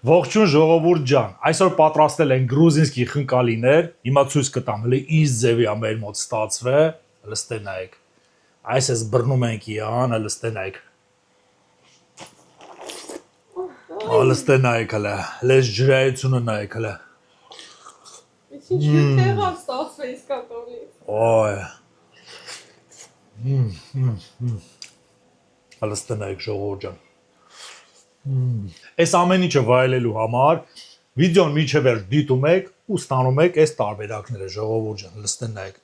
Ողջույն ժողովուրդ ջան, այսօր պատրաստել են գրուզինսկի խնկալիներ, հիմա ցույց կտամ, հələ ինչ ձևի է մեր մոտ ստացվել, հələ ստենայեք։ Այս էս բռնում ենք իան, հələ ստենայեք։ Հələ ստենայեք հələ, լեզ ջրայությունը նայեք հələ։ Ինչ յուտեղ է ստացվել իսկականից։ Օй։ Հələ ստենայեք ժողովուրդ ջան։ Այս ամեն ինչը վայելելու համար վիդեոն միջև էր դիտում եք ու ստանում եք այս տարբերակները ժողովուրդ ջան, լստեն նայեք։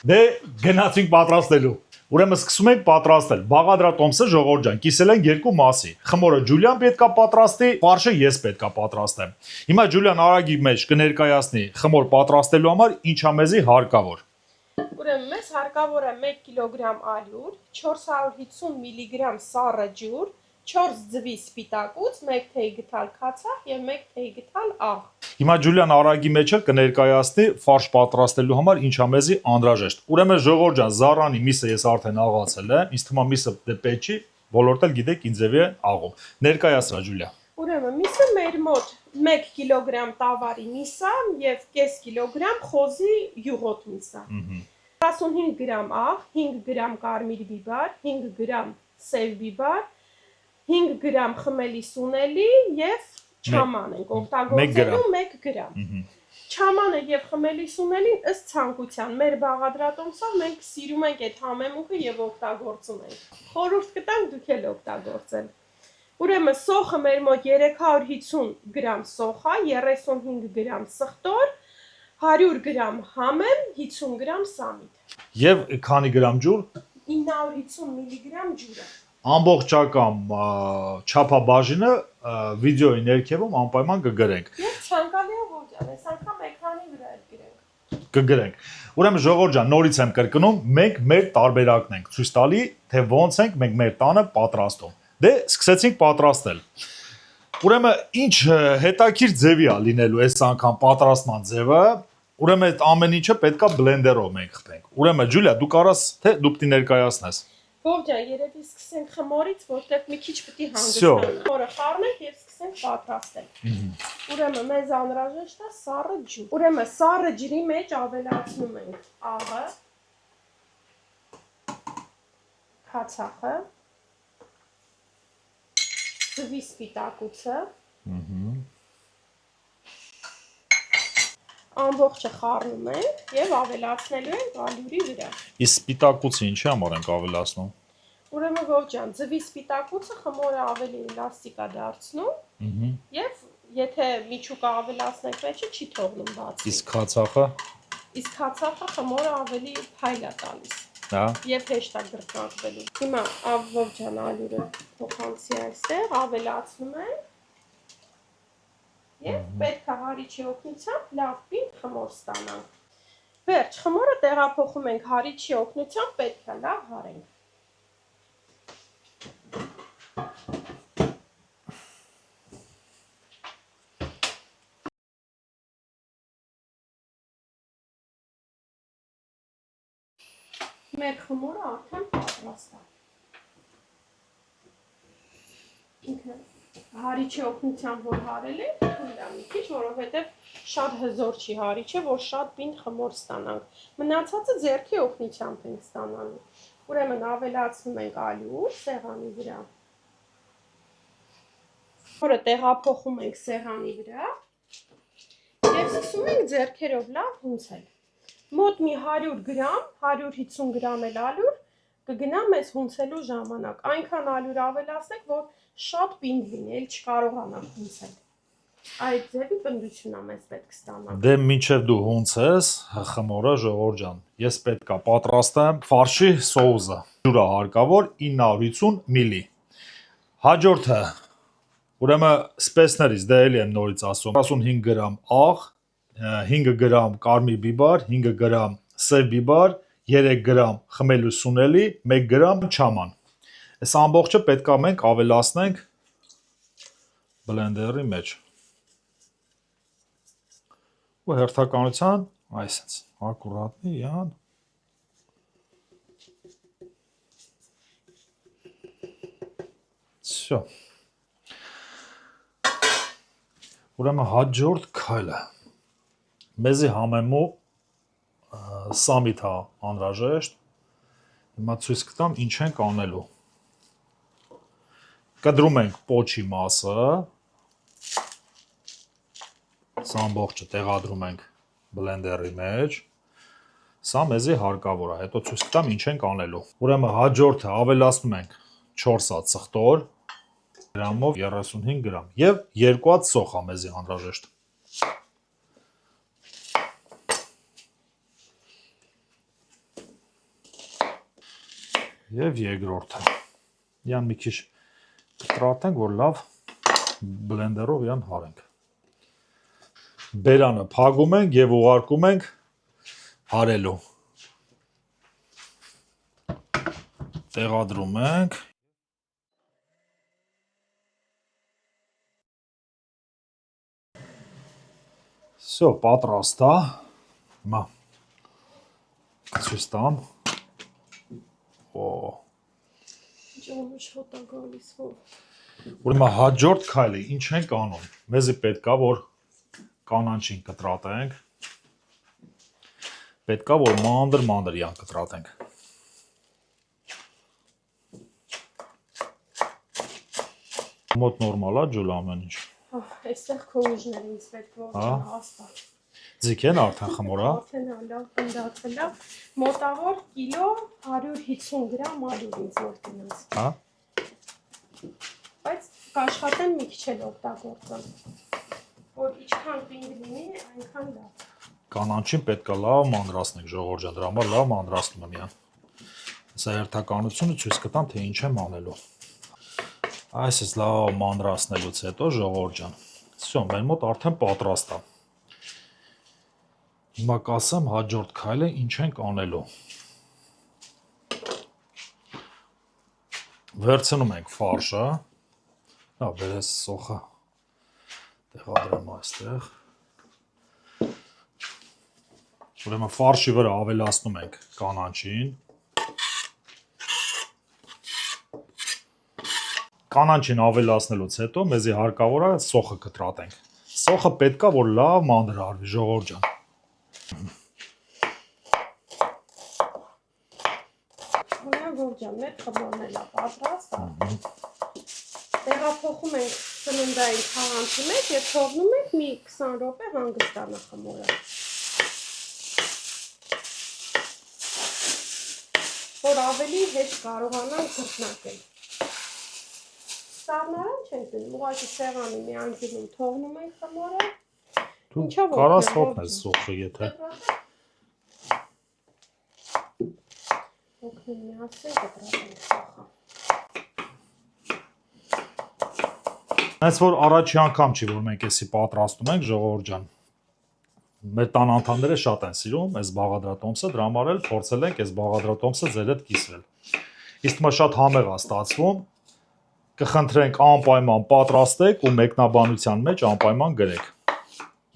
Դե գնացինք պատրաստելու։ Ուրեմն սկսում ենք պատրաստել։ Բաղադրատոմսը ժողովուրդ ջան, կիսել են երկու մասի։ Խմորը Ջուլիան պետքա պատրաստի, ֆարշը ես պետքա պատրաստեմ։ Հիմա Ջուլիան արագի մեջ կներկայացնի խմոր պատրաստելու համար ինչա մեզի հարկավոր։ Ուրեմն մեզ հարկավոր է 1 կիլոգրամ ալյուր, 450 միլիգրամ սառը ջուր, 4 ձվի սպիտակուց, 1 թեյ գթալ քացախ եւ 1 թեյ գթալ աղ։ Հիմա Ջուլիան արագի մեջ կներկայացնի ֆարշ պատրաստելու համար ինչա մեզի անհրաժեշտ։ Ուրեմն ժողովուրդ ջան, զառանի միսը ես արդեն աղացել եմ, ինձ թվում է միսը դե պետք չի, բոլորդ էլ գիտեք ինչ ձևի է աղում։ Ներկայացրա Ջուլիա։ Ուրեմն միսը մեր մոտ 1 կիլոգրամ տավարի միսա եւ 0.5 կիլոգրամ խոզի յուղոտ միսա։ 45 գրամ աղ, 5 գրամ կարմիր բիբար, 5 գրամ սև բիբար, 5 գրամ խմելի սունելի եւ չաման ենք օգտագործելու 1 գրամ։ Չամանը եւ խմելի սունելին ըստ ցանկության մեր բաղադրատոմսով մենք սիրում ենք այդ համեմունքը եւ օգտագործում ենք։ Խորհուրդ կտանք դուք էլ օգտագործել։ Ուրեմն սոխը մեր մոտ 350 գրամ սոխ է, 35 գրամ սխտոր, 100 գրամ համեմ, 50 գրամ սամիտ։ Եվ քանի գրամ ջուր։ 950 միլիգրամ ջուր է։ Ամբողջական չափաբաժինը վիդեոյի ներքևում անպայման կգրենք։ Եվ ցանկալի է ոչ, այս անգամ էկրանի վրա էլ գրենք։ Կգրենք։ Ուրեմն ժողովուրդ ջան, նորից եմ կրկնում, մենք մեր տարբերակն ենք ցույց տալի, թե ոնց ենք մենք մեր տանը պատրաստում։ Դե սկսեցինք պատրաստել։ Ուրեմն ինչ հետաքրքիր ձևի է լինելու այս անգամ պատրաստման ձևը։ Ուրեմն այդ ամեն ինչը պետքա բլենդերով մենք խփենք։ Ուրեմն Ջուլիա, դու կարաս թե դու պիտի ներկայացնես։ Ով ջան, երևի սկսենք խմորից, որտեղ մի քիչ պիտի հանգստանանք։ Խորը խառնենք եւ սկսենք պատրաստել։ Ուրեմն մեզ անհրաժեշտ է սառը ջուր։ Ուրեմն սառը ջրի մեջ ավելացնում ենք աղը, քացախը, ձվի սպիտակուցը, ամբողջը խառնում ենք եւ ավելացնելու ենք ալյուրի վրա։ Իսկ սպիտակուցը ինչի համար ենք ավելացնում։ Ուրեմն ով ջան, ձվի սպիտակուցը խմորը ավելի էլաստիկ է դարձնում եւ եթե միջուկը ավելացնենք մեջը չի թողնում բացի։ Իսկ քացախը։ Իսկ քացախը խմորը ավելի փայլ է տալիս։ Հա։ Եվ հեշտ է գրկնակվելու։ Հիմա ով ջան ալյուրը փոխանցի այստեղ ավելացնում ենք։ Եվ պետք է հարիչի օգնությամբ լավ պինդ խմոր ստանանք։ Վերջ, խմորը տեղափոխում ենք հարիչի օգնությամբ, պետք է լավ հարենք։ Մեր խմորը արդեն պատրաստ է։ Ինքը հարիչի օգնությամբ որ հարել ենք, թույլ է մի քիչ, որովհետև շատ հզոր չի հարիչը, որ շատ պինդ խմոր ստանանք։ Մնացածը ձեռքի օգնությամբ ենք ստանալու։ Ուրեմն ավելացնում ենք ալյուր սեղանի վրա։ Խմորը տեղափոխում ենք սեղանի վրա եւ սկսում ենք ձեռքերով լավ հունցել։ Մոտ մի 100 գրամ, 150 գրամ էլ ալյուր կգնա մեզ հունցելու ժամանակ։ Այնքան ալյուր ավելացնենք, որ շատ պինդ լինի, էլ չկարողանանք հունցել։ Այդ ձևի պնդությունն է մեզ պետք ստանալ։ Դե մինչև դու հունցես խմորը ժողովուրդ ջան, ես պետքա պատրաստեմ ֆարշի սոուսը։ Ջուրը հարկավոր 950 մլի։ Հաջորդը ուրեմն սպեսներից դե էլի եմ նորից ասում 45 գրամ աղ, 5 գրամ կարմիր բիբար, 5 գրամ սև բիբար, 3 գրամ խմելու սունելի, 1 գրամ չաման։ Այս ամբողջը պետքա մենք ավելացնենք բլենդերի մեջ։ Ու հերթականության այսպես ակուրատնի յան Всё։ Ուրեմն հաջորդ քայլը մեզի համեմու սամիտ հա անհրաժեշտ։ Հիմա ցույց կտամ ինչ ենք անելու։ Կտրում ենք պոչի մասը, սա ամբողջը տեղադրում ենք բլենդերի մեջ, սա մեզի հարկավոր է, հետո ցույց կտամ ինչ ենք անելու։ Ուրեմն հաջորդը ավելացնում ենք 4 հատ սխտոր, գրամով 35 գրամ և 2 հատ սոխ է մեզի անհրաժեշտ։ Եվ երկրորդը։ Յան մի քիչ կտրատենք, որ լավ բլենդերով յան հարենք։ Բերանը փակում ենք և ուղարկում ենք հարելու։ Տեղադրում ենք։ Всё, պատրաստ է։ Հիմա ցույց տամ։ Ջոմշոտ է գալիս հով։ Ուրեմն հաջորդ քայլը ինչ ենք անում։ Մեզի պետք է որ կանաչին կտրատենք։ Պետք է որ մանր յան կտրատենք։ Մոտ նորմալ է ջուլ ամեն ինչ։ Այստեղ քո ուժները ինձ պետք որ հաստատ։ Ձիք են արդեն խմորը։ Արդեն լավ գնդացել է։ Մոտավոր կիլո 150 գրամ ալյուր ինձ մոտ գնաց։ Հա։ Բայց կաշխատեմ մի քիչ էլ օգտագործեմ։ Որ ինչքան պինդ լինի, այնքան լավ։ Կանաչին պետք է լավ մանրացնենք, ժողովուրդ ջան, դրա համար լավ մանրացնում եմ յան։ Սա հերթականությունը ցույց կտամ, թե ինչ եմ անելու։ Այս լավ մանրացնելուց հետո, ժողովուրդ ջան, всё, մեր մոտ արդեն պատրաստ է։ Հիմա կասեմ հաջորդ քայլը ինչ ենք անելու։ Վերցնում ենք ֆարշը, հա, բերես սոխը, տեղադրեմ այստեղ։ Ուրեմն ֆարշի վրա ավելացնում ենք կանաչին։ Կանաչին ավելացնելուց հետո մեզի հարկավոր է սոխը կտրատենք։ Սոխը պետք է որ լավ մանր արվի, ժողովուրդ ջան։ Ջան, մեր խմորն էլ է պատրաստ։ Տեղափոխում ենք սննդային խաղանցի մեջ և թողնում ենք մի 20 րոպե հանգստանա խմորը։ Որ ավելի հեշտ կարողանանք քրտնակել։ Սառնարան չենք դնում, ուղղակի սեղանի մի անկյունում թողնում ենք խմորը։ Դու կարաս հոգնես սոխը, եթե։ Օգնում միասին կտրատենք սոխը։ Այս որ առաջի անգամ չի, որ մենք էսի պատրաստում ենք, ժողովուրդ ջան։ Մեր տան անդամները շատ են սիրում այս բաղադրատոմսը, դրա համար էլ փորձել ենք այս բաղադրատոմսը ձեր հետ կիսվել։ Իսկ մա շատ համեղ է ստացվում, կխնդրենք անպայման պատրաստեք ու մեկնաբանության մեջ անպայման գրեք։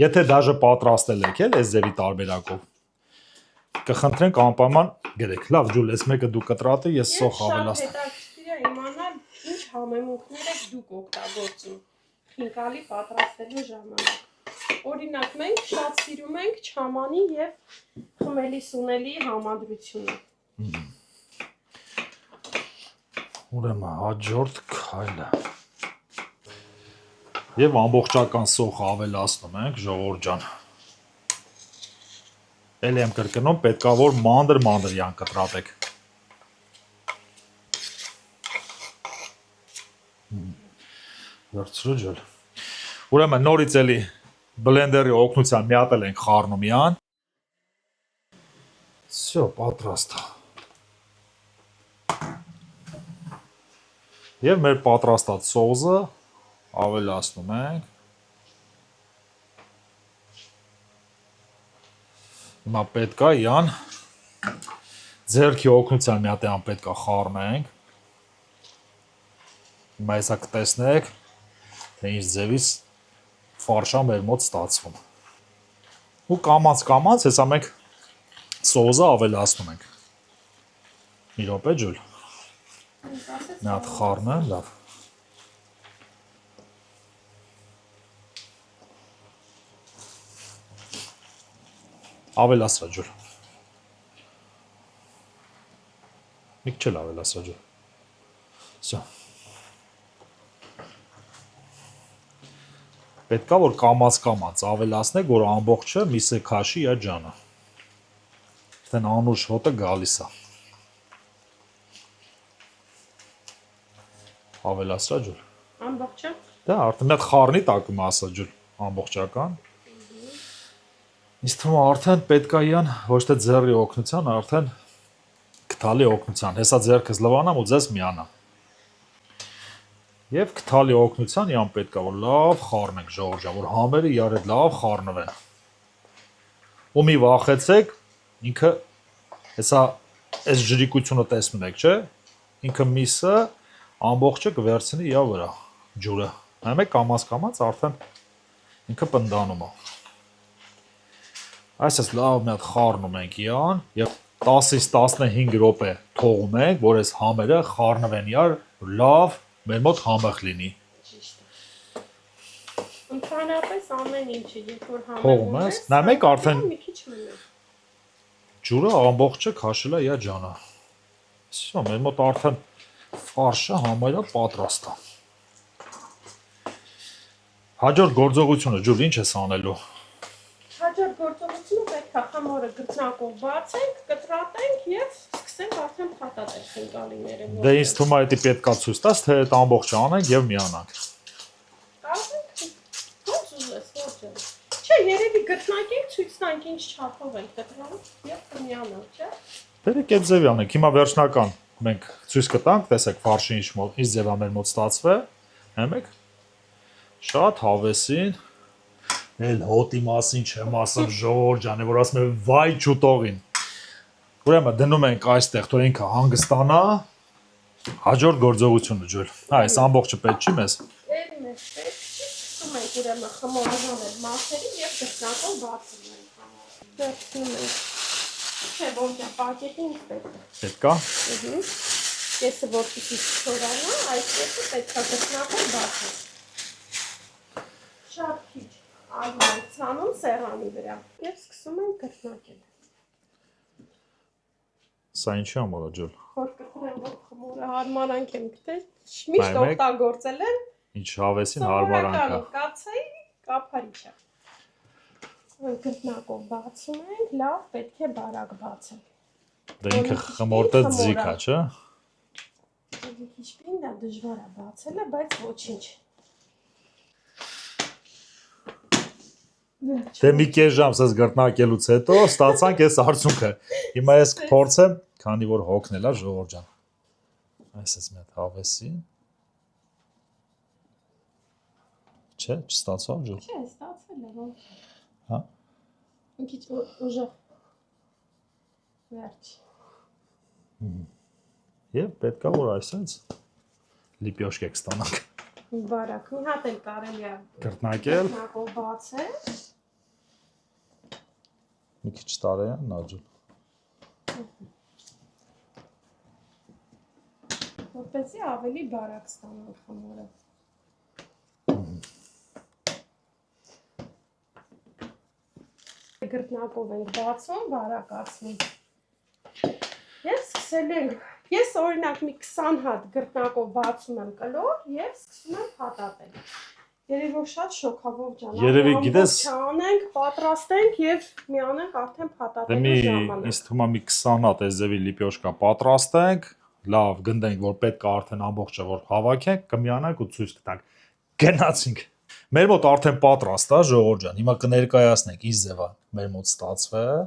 Եթե դաժե պատրաստել եք էլ այս ձևի տարբերակով, կխնդրենք անպայման գրեք։ Լավ, ջուլ, այս մեկը դու կտրատի, ես սոխ ավելացնեմ։ Շատ հետաքրքիր է իմանալ ինչ համեմունքներ եք դուք օգտագործում խինկալի պատրաստելու ժամանակ։ Օրինակ, մենք շատ սիրում ենք չամանի և խմելի սունելի համադրությունը։ Ուրեմն հաջորդ քայլը։ Եվ ամբողջական սոխը ավելացնում ենք, ժողովուրդ ջան։ Էլի եմ կրկնում, պետք է որ մանր յան կտրատեք։ Վերցրու ջել։ Ուրեմն նորից էլի բլենդերի օգնությամբ միատել ենք խառնում յան։ Всё, պատրաստ է։ Եվ մեր պատրաստած սոուսը ավելացնում ենք։ Հիմա պետք է յան ձեռքի օգնությամբ միատեան պետք է խառնենք։ Հիմա հեսա կտեսնեք, թե ինչ ձևից ֆարշա մեր մոտ ստացվում։ Ու կամաց հեսա մենք սոուսը ավելացնում ենք։ Մի րոպե ջուլ։ Մի հատ խառնեմ, լավ։ Ավելացրա ջուր։ Մի քիչ ավելացրա ջուր։ Всё։ Պետքա որ կամած ավելացնեք, որ ամբողջը միսը քաշի իր ջանը։ Այդտեն անուշ հոտը գալիս է։ Ավելացրա ջուր։ Ամբողջը։ Դա արդեն մի հատ խառնի տակը մասը ջուր ամբողջական։ Ինձ թվում է արդեն պետքա իրան ոչ թե ձեռի օգնության, արդեն գթալի օգնության։ Հեսա ձեռքս լվանամ ու ձեզ միանա։ Եվ գթալի օգնության իրան պետքա որ լավ խառնենք Ժողովուրդ ջան, որ համերը իրար հետ լավ խառնվեն։ Ու մի վախեցեք, ինքը հեսա այս ջրիկությունը տեսնում եք, չէ՞։ Ինքը միսը ամբողջը կվերցնի իր վրա ջուրը։ Նայեք կամած արդեն ինքը պնդանում է։ Այսպես լավ մի հատ խառնում ենք իրան եւ 10-ից 15 րոպե թողում ենք, որ այս համերը խառնվեն իրար, լավ մեր մոտ համեղ լինի։ Ճիշտ է։ Ընդհանրապես ամեն ինչը, երբ որ Թողում ես, նայեք արդեն մի քիչ մնում է։ ջուրը ամբողջը քաշել է իր ջանը։ Всё, մեր մոտ արդեն ֆարշը համարյա պատրաստ է։ Հաջորդ գործողությունը ջուր ինչ ես անելու։ Հաջորդ գործողությունը պետք է խմորը գծնակով բացենք, կտրատենք եւ սկսենք արդեն փաթաթել խնկալիները։ Դե ինձ թվում է դա պետքա ցույց տաս, թե այդ ամբողջը անենք եւ միանանք։ Ոնց ուզես, ոչ։ Չէ, երևի գծնակենք, ցույց տանք ինչ չափով ենք կտրանում եւ կմիանանք, չէ՞։ Դերեք այդ ձևի անենք։ Հիմա վերջնական մենք ցույց կտանք, տեսեք ֆարշը ինչ ձևա մեր մոտ ստացվե։ Նայեք։ Շատ հավեսին։ Էլ հոտի մասին չեմ ասում Ժորժ ջան, որ ասում եմ վայ ճուտողին։ Ուրեմն դնում ենք այստեղ, որ ինքը հանգստանա։ Հաջորդ գործողությունը ջուր։ Այս ամբողջը պետք չի մեզ։ Էլի մեզ պետք չի, սկսում ենք ուրեմն խմորը հանել մասերին եւ գծնակով բացում ենք։ Վերցնում ենք։ Չէ, ոնց է պակետին պետք է։ Պետքա։ Կեսը որպեսզի չթորանա, այս կեսը պետք է գծնակով բացել։ Շատ քիչ այլ ենք ցանում սեղանի վրա եւ սկսում ենք գծնակել։ Սա ինչի համար է ջուր։ Որ կտրեմ, որ խմորը հարմարանք եմ գտել, միշտ օգտագործել եմ։ Ինչ հավեսին հարմարանք է։ Կացայի կափարիչ է։ Գտնակով բացում ենք, լավ պետք է բարակ բացել։ Դա ինքը խմորտը ձիգ է, չէ՞։ Քիչպին դա դժվար է բացելը, բայց ոչինչ։ Դե մի կես ժամ սես գրտնակելուց հետո ստացանք այս արդյունքը։ Հիմա ես կփորձեմ, քանի որ հոգնել է Ժողովուրդ ջան։ Այսպես մի հատ հավեսին։ Չէ, չստացավ ջուր։ Չէ, ստացել է ոնց։ Հա։ Մի քիչ ուժեղ։ Վերջ։ Եվ պետքա որ այսպես լիպյոշկեք ստանանք։ Բարակ, մի հատ էլ կարելի է Գրտնակել։ գտնակով բացել։ Մի քիչ տարեա նաջու։ Որպեսզի ավելի բարակ ստանալ խմորը։ Գրտնակով ենք բացում, բարակացնում։ Եվ սկսել ենք, ես օրինակ մի 20 հատ գրտնակով բացում եմ կլոր եւ սկսում եմ փաթաթել։ Երևի որ շատ շոքավով ջան։ Երևի գիտես, չանենք, պատրաստենք եւ միանենք արդեն դե փաթաթելու ժամանակ։ ինձ թվում է մի 20 հատ այս ձևի լիպյոշկա պատրաստենք, լավ գնդենք, որ պետք է արդեն ամբողջը որ հավաքենք, կմիանանք ու ցույց կտանք։ Գնացինք։ Մեր մոտ արդեն պատրաստ է Ժողովուրդ ջան։ Հիմա կներկայացնենք ինչ ձևա մեր մոտ ստացվել։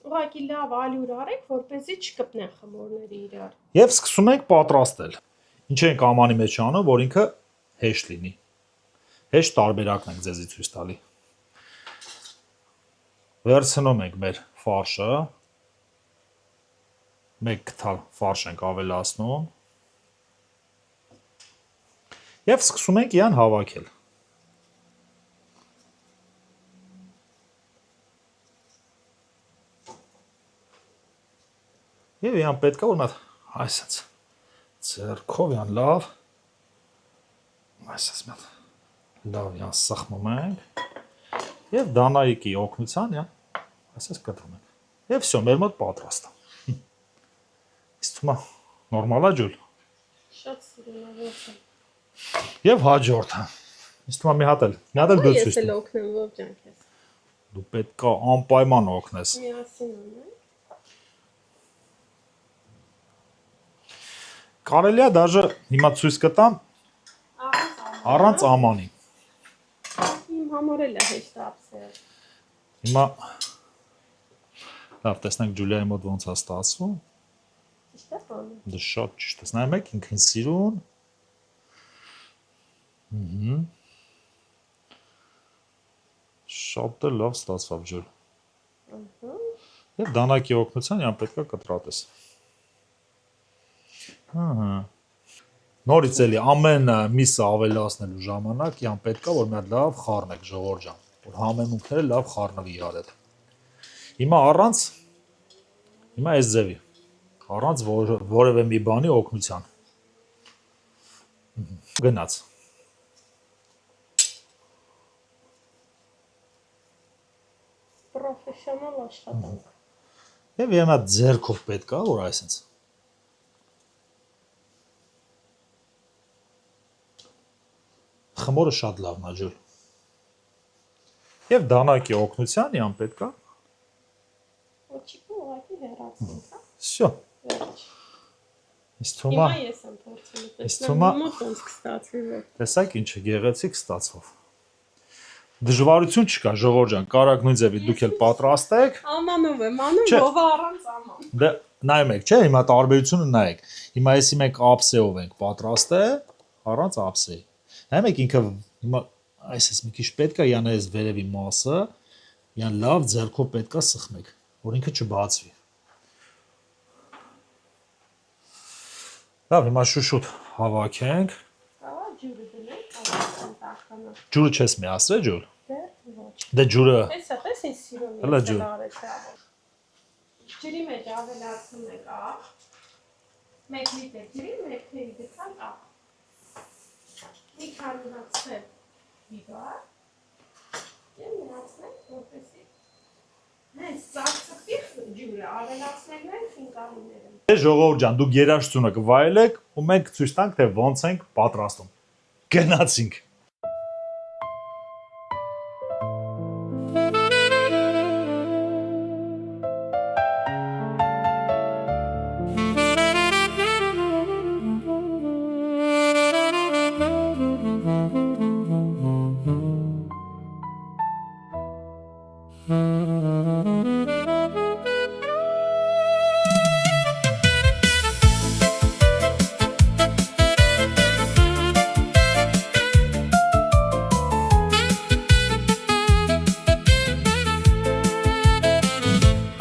Ուղղակի լավ ալյուր արեք, որպեսզի չկպնեն խմորները իրար։ Եվ սկսում ենք պատրաստել։ Ինչ ենք ամանի մեջ անում, որ ինքը հեշտ լինի։ Հեշտ տարբերակն ենք ձեզի ցույց տալի։ Վերցնում ենք մեր ֆարշը։ Մեկ գթալ ֆարշ ենք ավելացնում։ Եվ սկսում ենք իրան հավաքել։ Եվ իրան պետք է որ մատ այսպես ձեռքով իրան լավ այսպես մատ լավ իրան սխմում ենք եւ դանայիկի օգնության իրան Այսպես կտրում ենք։ Եվ всё, մեր մոտ պատրաստ է։ Իսկ թվում է նորմալ է ջուլ։ Շատ սիրուն է ողջան։ Եվ հաջորդը։ Իսկ թվում է մի հատ էլ դու Ես ցույց էլ տուր։ օգնեմ ողջան քեզ։ Դու պետք է անպայման օգնես։ Միասին ունենք։ Կարելի է դաժե հիմա ցույց կտամ առանց ամանի։ Իմ համար էլ է հեշտ ապսել։ Հիմա լավ, տեսնենք Ջուլիայի մոտ ոնց է ստացվում։ Ճիշտ է բանը։ Դա շատ ճիշտ է։ Նայում եք ինքն սիրուն։ Շատ էլ լավ ստացավ ջուլ։ Եվ դանակի օգնության յան պետք է կտրատես։ Նորից էլի ամեն միսը ավելացնելու ժամանակ յան պետք է որ մի հատ լավ խառնեք ժողովուրդ ջան, որ համեմունքները լավ խառնվի իրար հետ։ Հիմա այս ձևի, առանց որևէ մի բանի օգնության։ Գնաց։ Պրոֆեսիոնալ աշխատանք։ Եվ յանա ձեռքով պետք է, որ այսպես։ Խմորը շատ լավն է ջուր։ Եվ դանակի օգնության յան պետք է։ Ոչիկը ուղղակի հեռացնենք, հա։ Всё։ Վերջ։ Իսկ թվում Հիմա է, ես եմ փորձելու Իսկ տեսնել թվում է- մոտ ոնց կստացվի որ։ տեսակ ինչը գեղեցիկ ստացվով։ Դժվարություն չկա, ժողովուրդ ջան, կարաք նույն ձևի դուք էլ պատրաստեք։ Ամանով եմ անում, Չէ։ ով առանց աման։ Դե նայում եք, չէ՞, հիմա տարբերությունը նայեք։ Հիմա եսի մենք ափսեով ենք պատրաստել, առանց ափսեի։ Նայում եք ինքը հիմա այսպես մի քիչ պետք է յան այս վերևի մասը, յան լավ ձեռքով պետք է սխմեք, որ ինքը չբացվի։ Լավ, հիմա շուշուտ հավաքենք։ Կարա ջուրը դնենք, ավարտենք տաքանը։ Ջուրը չես միացրել, ջուր։ Դեռ ոչ։ Դե ջուրը Էսա տես ինձ սիրուն Հələ ես ջուր։ արեցի ավոր։ Ջրի մեջ ավելացնում եք աղ։ 1 լիտր ջրի, 1 թեյ գցանք աղ։ Մի քանի հատ սև բիբար։ Եվ միացնենք, որպեսզի հենց ծածկվի ջուրը, ավելացնելու ենք խինկալիները։ Դե ժողովուրդ ջան, դուք երաժշտությունը կվայելեք ու մենք ցույց տանք թե ոնց ենք պատրաստում։ Գնացինք։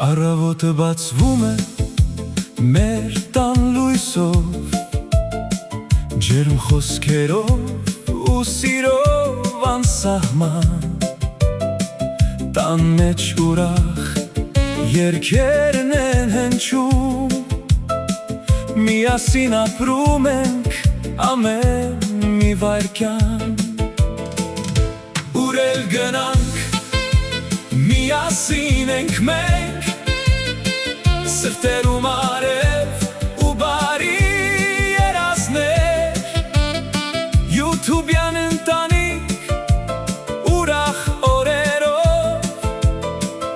Առավոտը բացվում է մեր տան լույսով, ջերմ խոսքերով ու սիրով անսահման, տան մեջ ուրախ երգերն են հնչում, միասին ապրում ենք ամեն մի վայրկյան, ուր էլ գնանք միասին ենք մենք, սրտերում արև ու բարի երազներ, յութուբյան ընտանիք ուրախ օրերով,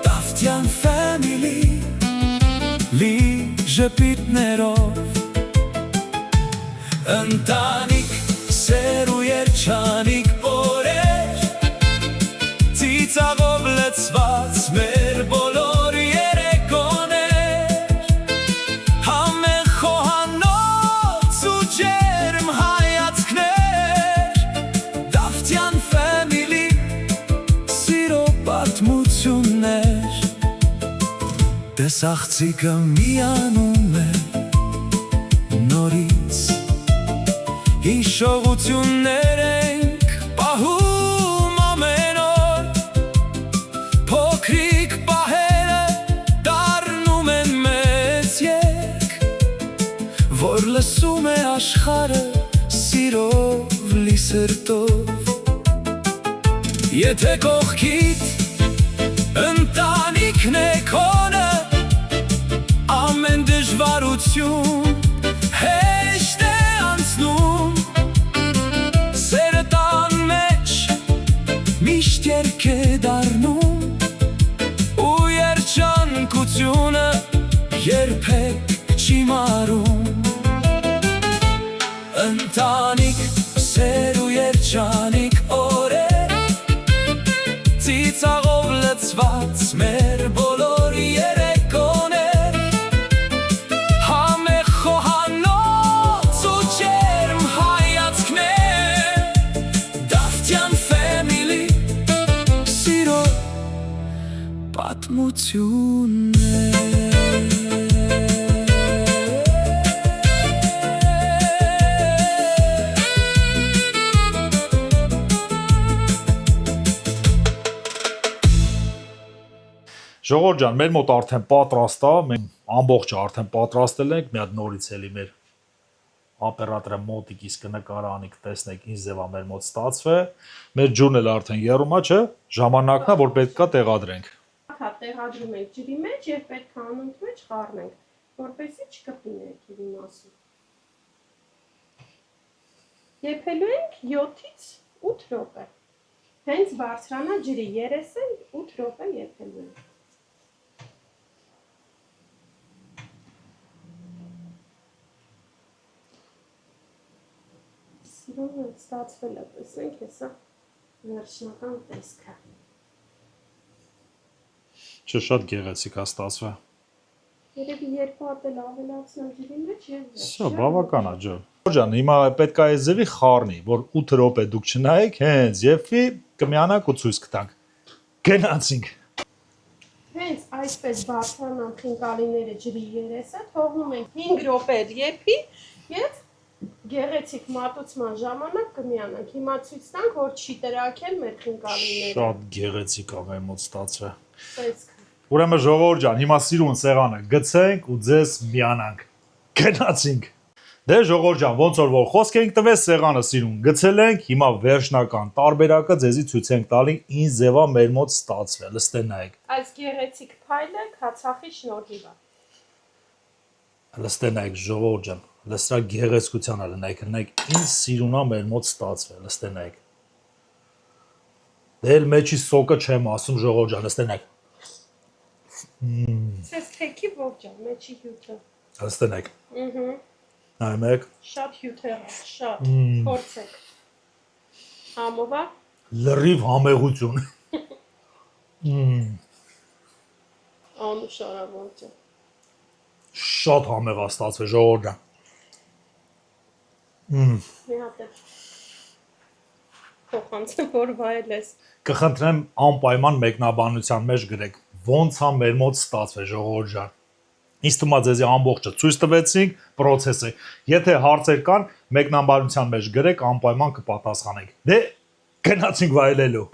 Տավթյան family լի ժպիտներով, ընտանիք սեր ու երջանիկ օրեր, ծիծաղով լցված մեր բոլոր երեկոներ, համեղ խոհանոց ու ջերմ հայացքներ, Տավթյան family սիրո պատմություններ, տես աղցիկը միանում է նորից, հիշողություններ ենք պահում ամեն օր, փոքրիկ պահերը դառնում են մեծ երգ, որ լսում է աշխարհը սիրով լի սրտով, եթե կողքիդ Ընտանիքն է քոնը ամեն դժվարություն հեշտ է անցնում սերը տան մեջ միշտ երգ է դառնում ու երջանկությունը երբեք չի մարում ընտանիք սեր ու երջանիկ օրեր ծիծաղով լցված մեր բոլոր երեկոներ համեղ խոհանոց ու ջերմ հայացքներ Դավթյան family սիրո պատմություններ Ժողովուրդ ջան, մեր մոտ արդեն պատրաստ է, մենք ամբողջը արդեն պատրաստել ենք, մի հատ նորից էլի մեր օպերատորը մոտիկից կնկարանի, կտեսնեք ինչ ձև է մեր մոտ ստացվել։ Մեր ջուրն էլ արդեն եռում է, չէ՞, ժամանակն է, որ պետք է տեղադրենք։ Հա տեղադրում ենք ջրի մեջ եւ պետք է անոնց մեջ խառնենք, որպեսզի չկպի ներքևի մասը։ Եփելու ենք 7-ից 8 րոպե։ Հենց բարձրանա ջրի երեսը 8 րոպե եփելու ենք։ Սիրուն ստացվել է, տեսնենք, հեսա վերջնական տեսքը։ Չէ, շատ գեղեցիկ է ստացվել։ Երևի երկու հատ էլ ավելացնեմ ջրի մեջ եւ Всё, բավական է, ջո։ Ջան, հիմա պետք է այս ձևի խառնի, որ 8 րոպե դուք չնայեք, հենց եփի, կմիանանք ու ցույց կտանք։ Գնացինք։ Հենց այսպես բարձրանան խինկալիները ջրի երեսը, թողնում ենք 5 րոպե եփի եւ գեղեցիկ մատուցման ժամանակ կմիանանք։ Հիմա ցույց տանք, որ չի տրակել մեր խինկալիները։ Շատ գեղեցիկ է մեր մոտ ստացվել։ Տեսք։ Ուրեմն ժողովուրդ ջան, հիմա սիրուն սեղանը գցենք ու ձեզ միանանք։ Գնացինք։ Դե ժողովուրդ ջան, ոնց որ խոսք ենք տվել, սեղանը սիրուն գցել ենք, հիմա վերջնական տարբերակը ձեզի ցույց ենք տալի, ինչ ձևա մեր մոտ ստացվել, լստե նայեք։ Այս գեղեցիկ փայլը Քացախի շնորհիվ է։ Լստե նայեք ժողովուրդ ջան, լստրա գեղեցկությանը նայեք, նայեք ինչ սիրունա մեր մոտ ստացվել, լստե նայեք։ Դե էլ մեջի սոկը չեմ ասում ժողովուրդ ջան, լստե նայեք։ Սես թեքի ողջ է, մեջի հյութը։ Լստե նայեք։ Ըհը։ Նայեք։ Շատ հյութեր է, շատ։ Փորձեք։ Համով է։ Լրիվ համեղություն։ Անուշարավորջ է։ Շատ համեղ է ստացվել ժողովուրդ ջան։ Մի հատ է փոխանցը որ վայելես։ Կխնդրեմ անպայման մեկնաբանության մեջ գրեք, ոնց է մեր մոտ ստացվել ժողովուրդ ջան։ Ինձ թվում է ձեզի ամբողջը ցույց տվեցինք process-ը։ Եթե հարցեր կան, մեկնաբանության մեջ գրեք, անպայման կպատասխանենք։ Դե գնացինք վայելելու։